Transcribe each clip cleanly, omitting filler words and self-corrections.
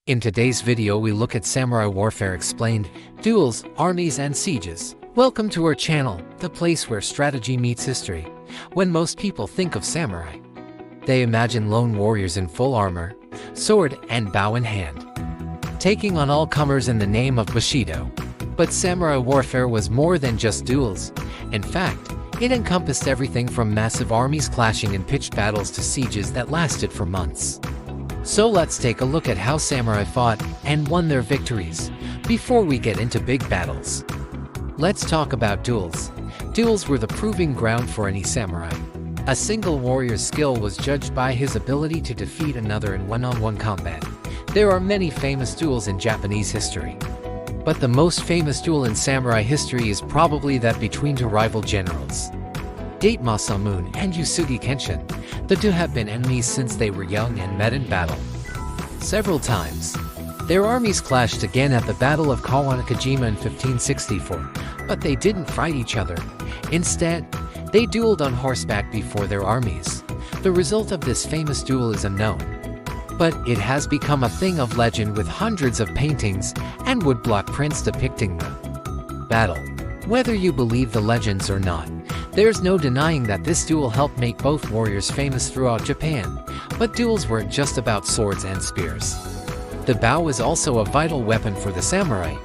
In today's video we look at samurai warfare explained, duels, armies and sieges. Welcome to our channel, the place where strategy meets history. When most people think of samurai, they imagine lone warriors in full armor, sword and bow in hand, taking on all comers in the name of Bushido. But samurai warfare was more than just duels. In fact, it encompassed everything from massive armies clashing in pitched battles to sieges that lasted for months. So let's take a look at how samurai fought and won their victories, before we get into big battles. Let's talk about duels. Duels were the proving ground for any samurai. A single warrior's skill was judged by his ability to defeat another in one-on-one combat. There are many famous duels in Japanese history, but the most famous duel in samurai history is probably that between two rival generals, Date Masamune and Uesugi Kenshin. The two have been enemies since they were young and met in battle several times. Their armies clashed again at the Battle of Kawanakajima in 1564, but they didn't fight each other. Instead, they dueled on horseback before their armies. The result of this famous duel is unknown, but it has become a thing of legend with hundreds of paintings and woodblock prints depicting the battle. Whether you believe the legends or not, there's no denying that this duel helped make both warriors famous throughout Japan. But duels weren't just about swords and spears. The bow was also a vital weapon for the samurai.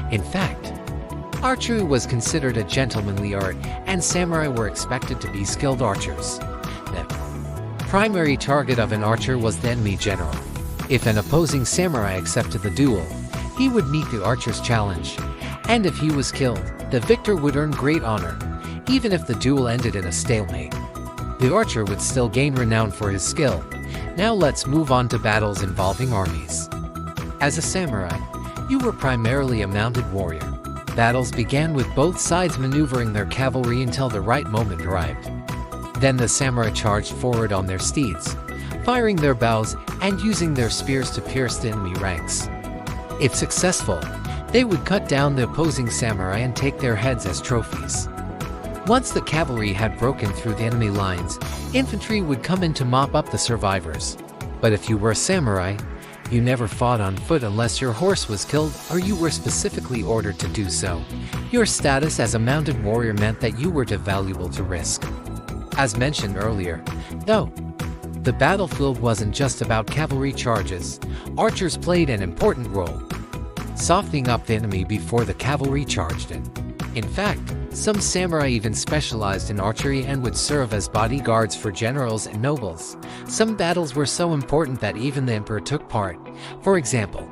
In fact, archery was considered a gentlemanly art, and samurai were expected to be skilled archers. The primary target of an archer was the enemy general. If an opposing samurai accepted the duel, he would meet the archer's challenge, and if he was killed, the victor would earn great honor. Even if the duel ended in a stalemate, the archer would still gain renown for his skill. Now let's move on to battles involving armies. As a samurai, you were primarily a mounted warrior. Battles began with both sides maneuvering their cavalry until the right moment arrived. Then the samurai charged forward on their steeds, firing their bows and using their spears to pierce the enemy ranks. If successful, they would cut down the opposing samurai and take their heads as trophies. Once the cavalry had broken through the enemy lines, infantry would come in to mop up the survivors. But if you were a samurai, you never fought on foot unless your horse was killed or you were specifically ordered to do so. Your status as a mounted warrior meant that you were too valuable to risk. As mentioned earlier, though, the battlefield wasn't just about cavalry charges. Archers played an important role, softening up the enemy before the cavalry charged in. In fact, some samurai even specialized in archery and would serve as bodyguards for generals and nobles. Some battles were so important that even the emperor took part. For example,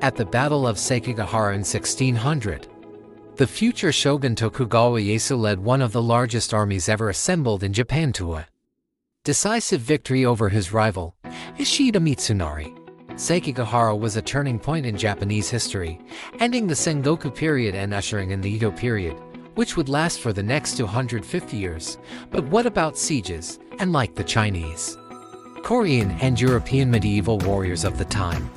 at the Battle of Sekigahara in 1600, the future shogun Tokugawa Ieyasu led one of the largest armies ever assembled in Japan to a decisive victory over his rival, Ishida Mitsunari. Sekigahara was a turning point in Japanese history, ending the Sengoku period and ushering in the Edo period, which would last for the next 250 years. But what about sieges? And like the Chinese, Korean and European medieval warriors of the time,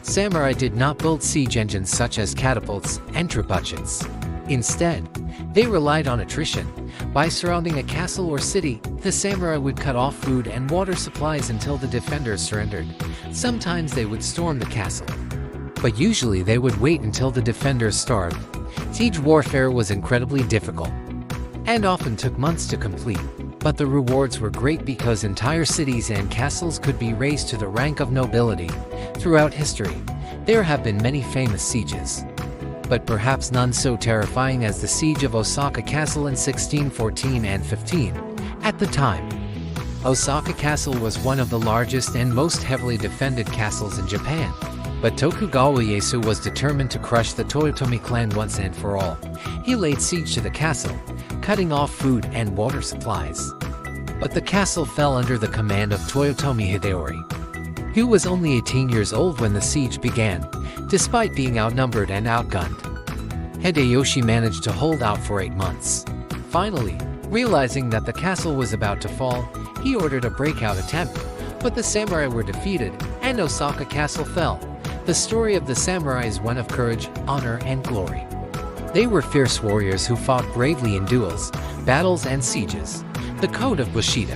samurai did not build siege engines such as catapults and trebuchets. Instead, they relied on attrition. By surrounding a castle or city, the samurai would cut off food and water supplies until the defenders surrendered. Sometimes they would storm the castle, but usually they would wait until the defenders starved. Siege warfare was incredibly difficult and often took months to complete, but the rewards were great because entire cities and castles could be raised to the rank of nobility. Throughout history, there have been many famous sieges, but perhaps none so terrifying as the siege of Osaka Castle in 1614 and 15. At the time, Osaka Castle was one of the largest and most heavily defended castles in Japan. But Tokugawa Ieyasu was determined to crush the Toyotomi clan once and for all. He laid siege to the castle, cutting off food and water supplies. But the castle fell under the command of Toyotomi Hideyori, who was only 18 years old when the siege began. Despite being outnumbered and outgunned, Hideyoshi managed to hold out for 8 months. Finally, realizing that the castle was about to fall, he ordered a breakout attempt, but the samurai were defeated, and Osaka Castle fell. The story of the samurai is one of courage, honor, and glory. They were fierce warriors who fought bravely in duels, battles, and sieges. The code of Bushido,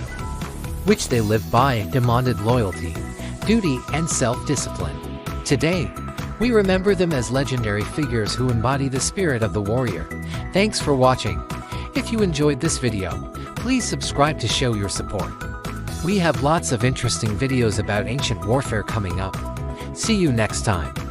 which they lived by, demanded loyalty, duty, and self-discipline. Today, we remember them as legendary figures who embody the spirit of the warrior. Thanks for watching. If you enjoyed this video, please subscribe to show your support. We have lots of interesting videos about ancient warfare coming up. See you next time.